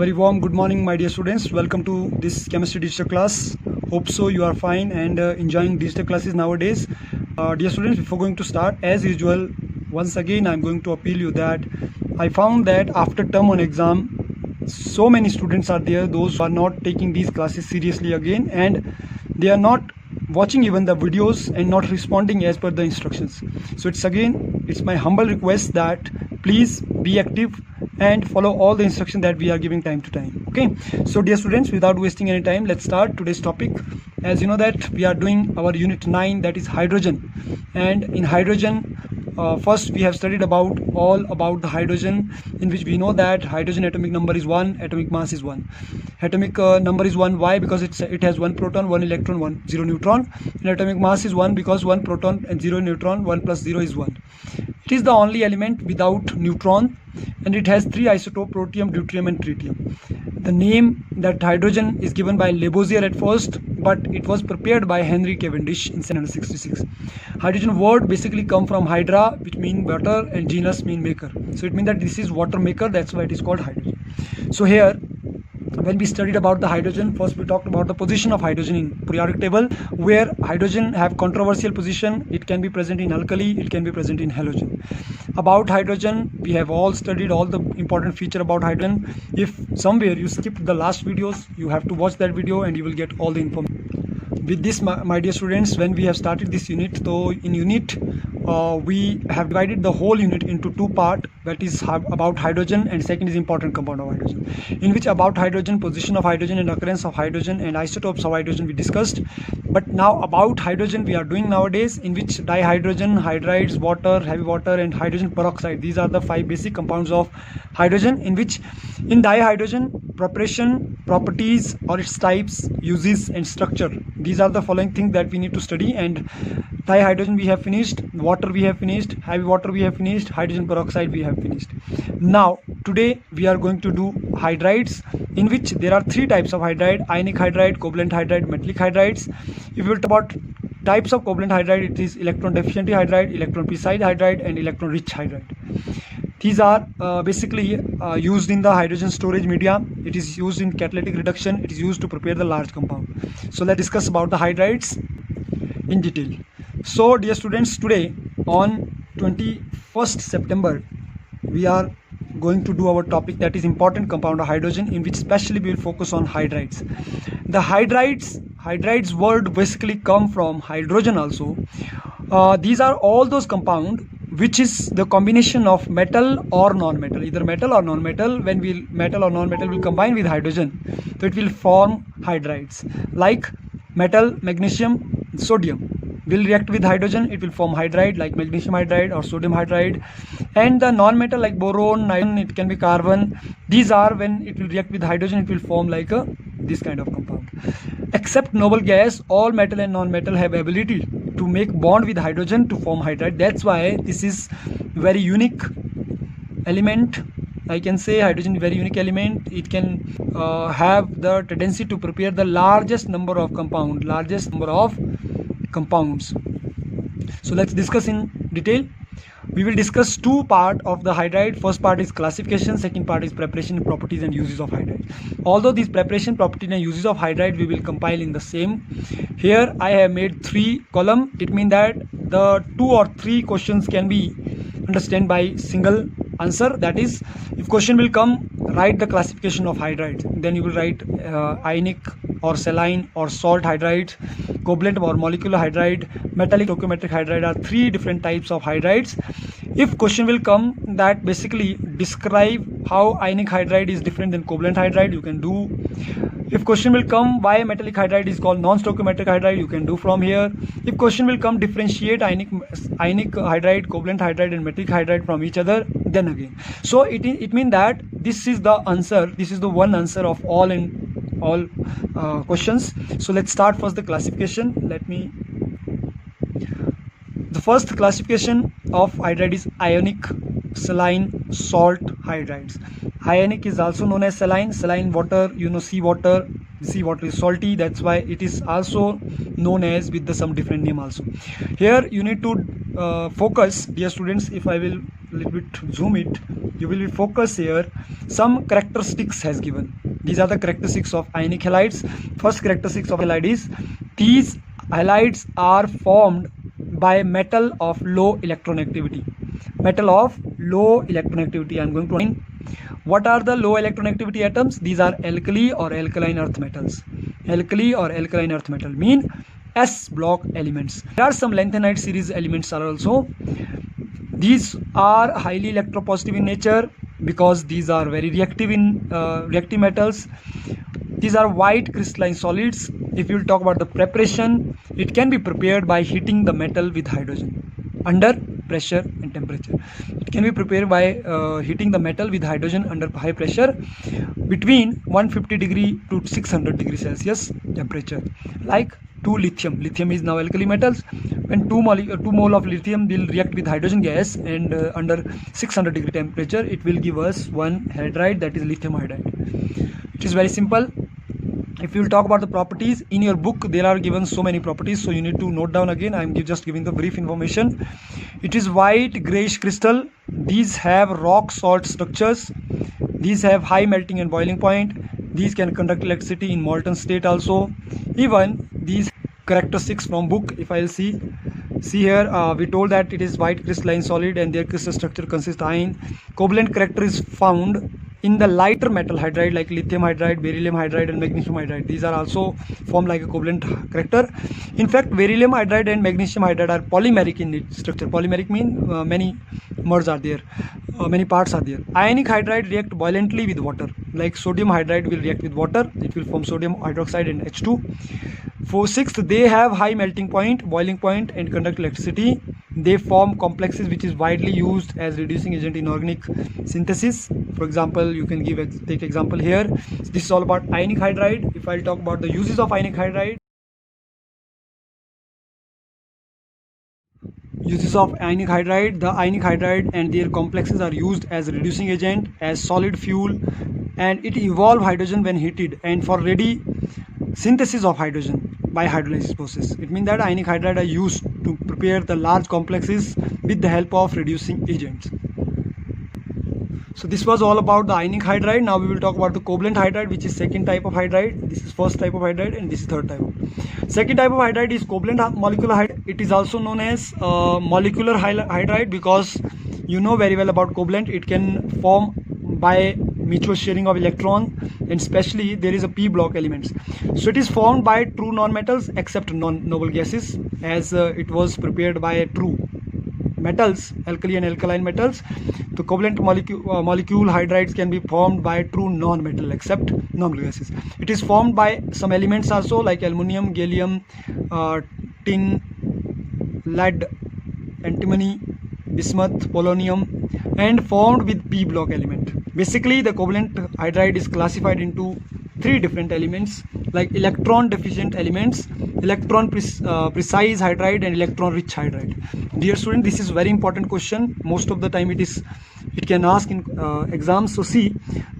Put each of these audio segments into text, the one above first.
very warm good morning, my dear students. Welcome to this chemistry digital class. Hope so you are fine and enjoying digital classes nowadays. Dear students, before going to start, as usual, once again I'm going to appeal you that I found that after term 1 exam, so many students are there, those who are not taking these classes seriously again, and they are not watching even the videos and not responding as per the instructions. So it's my humble request that please be active and follow all the instructions that we are giving time to time. Okay, so dear students, without wasting any time, let's start today's topic. As you know that we are doing our unit 9, that is hydrogen, and in hydrogen first we have studied all about the hydrogen, in which we know that hydrogen atomic number is 1, atomic mass is 1. Atomic number is 1. Why? Because it has 1 proton, 1 electron, 0 neutron. And atomic mass is 1 because 1 proton and 0 neutron. 1 plus 0 is 1. It is the only element without neutron, and it has 3 isotopes: protium, deuterium and tritium. The name that hydrogen is given by Lavoisier at first, but it was prepared by Henry Cavendish in 1766. Hydrogen word basically come from hydra, which means water, and genus mean maker. So it means that this is water maker, that's why it is called hydrogen. So here, when we studied about the hydrogen, first we talked about the position of hydrogen in periodic table, where hydrogen have controversial position. It can be present in alkali, it can be present in halogen. About hydrogen, we have all studied all the important feature about hydrogen. If somewhere you skipped the last videos, you have to watch that video and you will get all the information. With this, my dear students, when we have started this unit, so in unit we have divided the whole unit into 2 parts, that is about hydrogen, and second is important compound of hydrogen, in which about hydrogen, position of hydrogen and occurrence of hydrogen and isotopes of hydrogen we discussed. But now about hydrogen we are doing nowadays, in which dihydrogen, hydrides, water, heavy water and hydrogen peroxide, these are the 5 basic compounds of hydrogen, in which in dihydrogen, preparation, properties or its types, uses and structure, these are the following things that we need to study. And dihydrogen we have finished, water we have finished, heavy water we have finished, hydrogen peroxide we have finished. Now today we are going to do hydrides, in which there are 3 types of hydride: ionic hydride, covalent hydride, metallic hydrides. If we talk about types of covalent hydride, it is electron deficient hydride, electron precise hydride and electron rich hydride. These are basically used in the hydrogen storage media. It is used in catalytic reduction. It is used to prepare the large compound. So let's discuss about the hydrides in detail. So dear students, today on 21st September we are going to do our topic, that is important compound of hydrogen, in which especially we will focus on hydrides. The hydrides word basically come from hydrogen also. These are all those compound which is the combination of metal or non-metal, either metal or non-metal. When metal or non-metal will combine with hydrogen, so it will form hydrides. Like metal, magnesium, sodium will react with hydrogen, it will form hydride, like magnesium hydride or sodium hydride. And the non-metal like boron, iron, it can be carbon. These are, when it will react with hydrogen, it will form like this kind of compound. Except noble gas, all metal and non-metal have ability to make bond with hydrogen to form hydride. That's why this is very unique element. I can say hydrogen is very unique element. It can have the tendency to prepare the largest number of compounds. So let's discuss in detail. We will discuss 2 parts of the hydride. First part is classification, second part is preparation, properties and uses of hydride. Although these preparation, properties and uses of hydride we will compile in the same. Here I have made 3 columns. It means that the 2 or 3 questions can be understood by single answer. That is, if question will come, write the classification of hydrides, then you will write ionic or saline or salt hydride, covalent or molecular hydride, metallic, stoichiometric hydride are 3 different types of hydrides. If question will come that basically describe how ionic hydride is different than covalent hydride, you can do. If question will come why metallic hydride is called non-stoichiometric hydride, you can do from here. If question will come differentiate ionic hydride, covalent hydride and metallic hydride from each other, then again. So it means that this is the answer, this is the one answer of all questions. So let's start first the classification. The first classification of hydride is ionic, saline, salt hydrides. Ionic is also known as saline. Saline water, sea water, see water is salty, that's why it is also known as with the some different name also. Here you need to focus, dear students. If I will little bit zoom it, you will be focused here. Some characteristics has given. These are the characteristics of ionic halides. First characteristics of halide is these halides are formed by metal of low electron activity. Metal of low electron activity. I am going to explain. What are the low electron activity atoms? These are alkali or alkaline earth metals. Alkali or alkaline earth metal mean S block elements. There are some lanthanide series elements are also. These are highly electropositive in nature because these are very reactive in reactive metals. These are white crystalline solids. If you will talk about the preparation, it can be prepared by heating the metal with hydrogen under pressure and temperature. It can be prepared by heating the metal with hydrogen under high pressure between 150 degree to 600 degree Celsius temperature. Like 2 lithium. Lithium is now alkali metals. When 2 mole of lithium will react with hydrogen gas and under 600 degree temperature, it will give us one hydride, that is lithium hydride. It is very simple. If you will talk about the properties in your book, there are given so many properties, so you need to note down again. I am just giving the brief information. It is white grayish crystal. These have rock salt structures. These have high melting and boiling point. These can conduct electricity in molten state also. Even these characteristics from book, if I'll see here, we told that it is white crystalline solid and their crystal structure consists iron. Covalent character is found in the lighter metal hydride like lithium hydride, beryllium hydride and magnesium hydride. These are also formed like a covalent character. In fact, beryllium hydride and magnesium hydride are polymeric in its structure. Polymeric means many merges are there, many parts are there. Ionic hydride react violently with water. Like sodium hydride will react with water, it will form sodium hydroxide and H2. For sixth, they have high melting point, boiling point and conduct electricity. They form complexes which is widely used as reducing agent in organic synthesis. For example, you can take example here. This is all about ionic hydride. If I'll talk about the uses of ionic hydride. Uses of ionic hydride. The ionic hydride and their complexes are used as reducing agent, as solid fuel, and it evolve hydrogen when heated and for ready synthesis of hydrogen by hydrolysis process. It means that ionic hydride are used to prepare the large complexes with the help of reducing agents. So this was all about the ionic hydride. Now we will talk about the covalent hydride, which is second type of hydride. This is first type of hydride and this is third type. Second type of hydride is covalent molecular hydride. It is also known as molecular hydride because you know very well about covalent. It can form by mutual sharing of electron, and especially there is a p block elements. So it is formed by true non-metals except non-noble gases, as it was prepared by true metals, alkali and alkaline metals. The covalent molecule hydrides can be formed by true non-metal except noble gases. It is formed by some elements also like aluminium, gallium, tin, lead, antimony, bismuth, polonium, and formed with p block element. Basically, the covalent hydride is classified into three different elements like electron deficient elements, electron precise hydride and electron rich hydride. Dear student, this is very important question. Most of the time it can ask in exams. So see,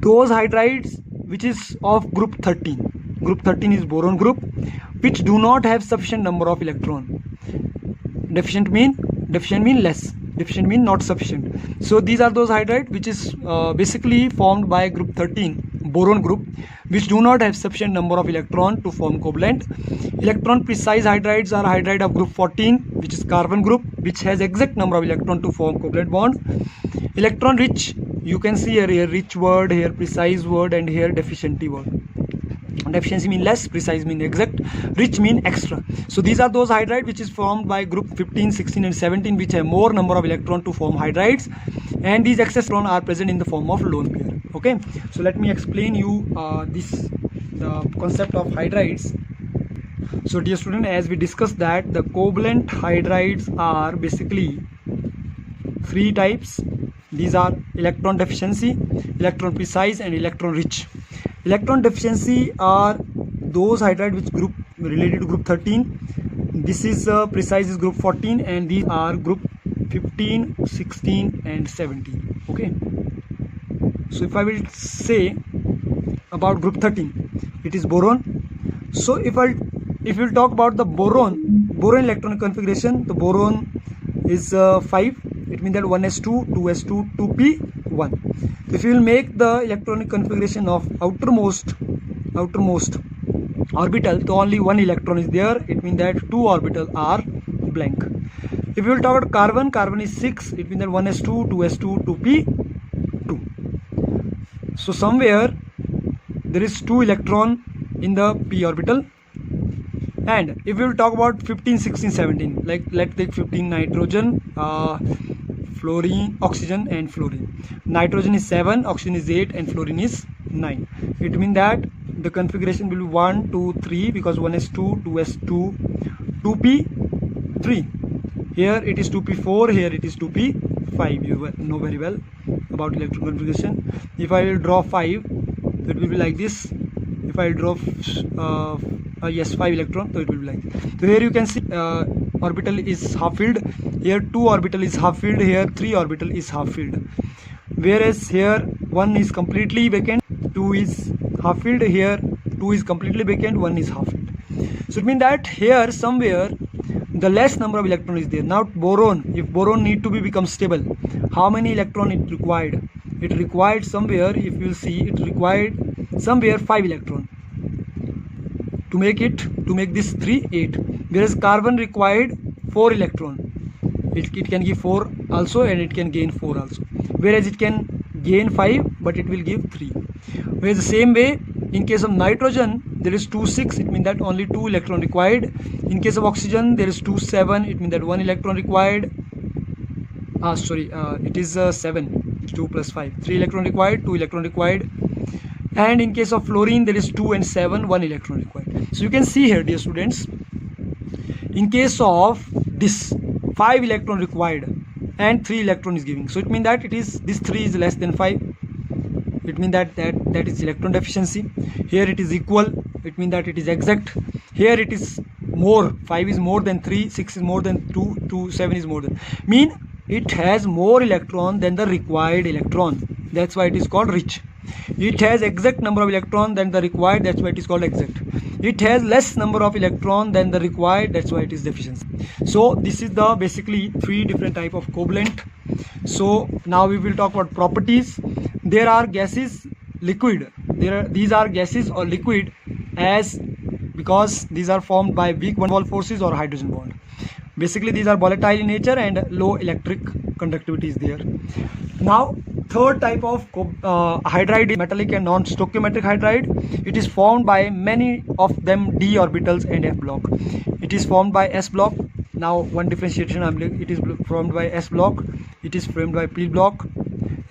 those hydrides which is of group 13. Group 13 is boron group, which do not have sufficient number of electron. Deficient mean less. Deficient mean not sufficient. So these are those hydrides which is basically formed by group 13 boron group, which do not have sufficient number of electron to form covalent. Electron precise hydrides are hydride of group 14, which is carbon group, which has exact number of electron to form covalent bond. Electron rich, you can see here rich word, here precise word, and here deficiency word. Deficiency mean less, precise mean exact, rich mean extra. So these are those hydrides which is formed by group 15, 16 and 17, which have more number of electron to form hydrides, and these excess electron are present in the form of lone pair. Okay, so let me explain you this concept of hydrides. So dear student, as we discussed that the covalent hydrides are basically three types. These are electron deficiency, electron precise and electron rich. Electron deficiency are those hydrides which group related to group 13. This is precise is group 14, and these are group 15, 16 and 17. Okay, so if I will say about group 13, it is boron. So if we'll talk about the boron electronic configuration, the boron is 5. It means that 1s2, 2s2, 2p1. If you will make the electronic configuration of outermost orbital, so only one electron is there. It means that 2 orbitals are blank. If you will talk about carbon is 6. It means that 1s2, 2s2, 2p2. So somewhere there is 2 electron in the p orbital. And if we will talk about 15, 16, 17, like let's take 15 nitrogen, fluorine, oxygen and fluorine. Nitrogen is 7, oxygen is 8 and fluorine is 9. It means that the configuration will be 1, 2, 3 because 1s2, 2s2, 2p3. Here it is 2p4, here it is 2p5. You know very well about electron configuration. If I will draw 5, it will be like this. If I draw 5 electron, so it will be like this. So here you can see orbital is half filled. Here 2 orbital is half filled. Here 3 orbital is half filled. Whereas here 1 is completely vacant, 2 is half filled. Here 2 is completely vacant, 1 is half filled. So it means that here somewhere the less number of electron is there. Now boron, if boron need to become stable, how many electron it required? It required somewhere, if you will see, it required somewhere 5 electron to make this 3, 8. Whereas carbon required 4 electron. It can give 4 also and it can gain 4 also. Whereas it can gain 5 but it will give 3. Whereas the same way in case of nitrogen there is 2, 6. It means that only 2 electron required. In case of oxygen there is 2, 7. It means that 1 electron required. It is 7. 2 plus 5. 3 electron required, 2 electron required. And in case of fluorine there is 2 and 7, 1 electron required. So you can see here, dear students, in case of this 5 electron required and 3 electron is giving. So it means that this 3 is less than 5. It means that is electron deficiency. Here it is equal. It means that it is exact. Here it is more. 5 is more than 3, 6 is more than 2, 7 is more than. Mean it has more electron than the required electron. That's why it is called rich. It has exact number of electron than the required. That's why it is called exact. It has less number of electron than the required. That's why it is deficiency. So this is the basically 3 different type of covalent. So now we will talk about properties. There are gases, liquid. These are gases or liquid because these are formed by weak van der Waals forces or hydrogen bond. Basically these are volatile in nature and low electric conductivity is there. Now third type of hydride is metallic and non-stoichiometric hydride. It is formed by many of them d orbitals and f block. It is formed by s block. Now one differentiation it is formed by s block, it is formed by p block,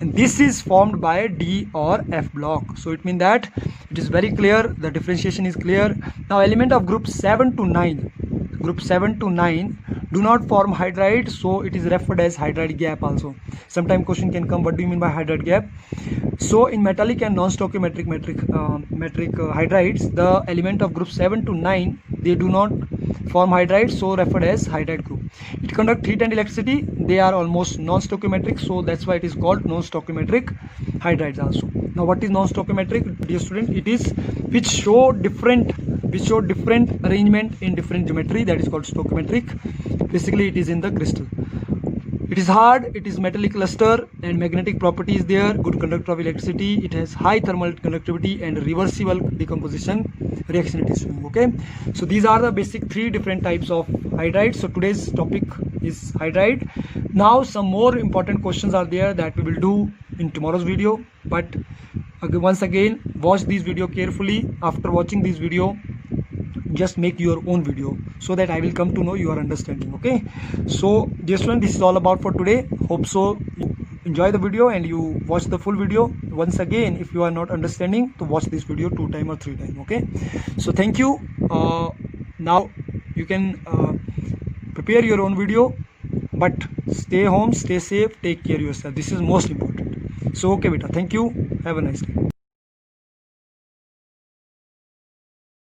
and this is formed by d or f block. So it means that it is very clear, the differentiation is clear. Now element of group 7 to 9 do not form hydride, so it is referred as hydride gap also. Sometime question can come, what do you mean by hydride gap? So in metallic and non-stoichiometric hydrides, the element of group 7 to 9, they do not form hydride, so referred as hydride group. It conduct heat and electricity. They are almost non-stoichiometric, so that's why it is called non-stoichiometric hydrides also. Now what is non-stoichiometric, dear student? It is which show different arrangement in different geometry, that is called stoichiometric. Basically it is in the crystal. It is hard, it is metallic luster and magnetic properties there, good conductor of electricity, it has high thermal conductivity and reversible decomposition reaction it is showing. Okay, so these are the basic 3 different types of hydrides. So today's topic is hydride. Now some more important questions are there that we will do in tomorrow's video, but once again watch this video carefully. After watching this video, just make your own video so that I will come to know your understanding. Okay, so dear student, this is all about for today. Hope so you enjoy the video and you watch the full video. Once again, if you are not understanding, to watch this video 2 times or 3 times. Okay, so thank you. Now you can prepare your own video, but stay home, stay safe, take care of yourself. This is most important. So okay beta, thank you, have a nice day.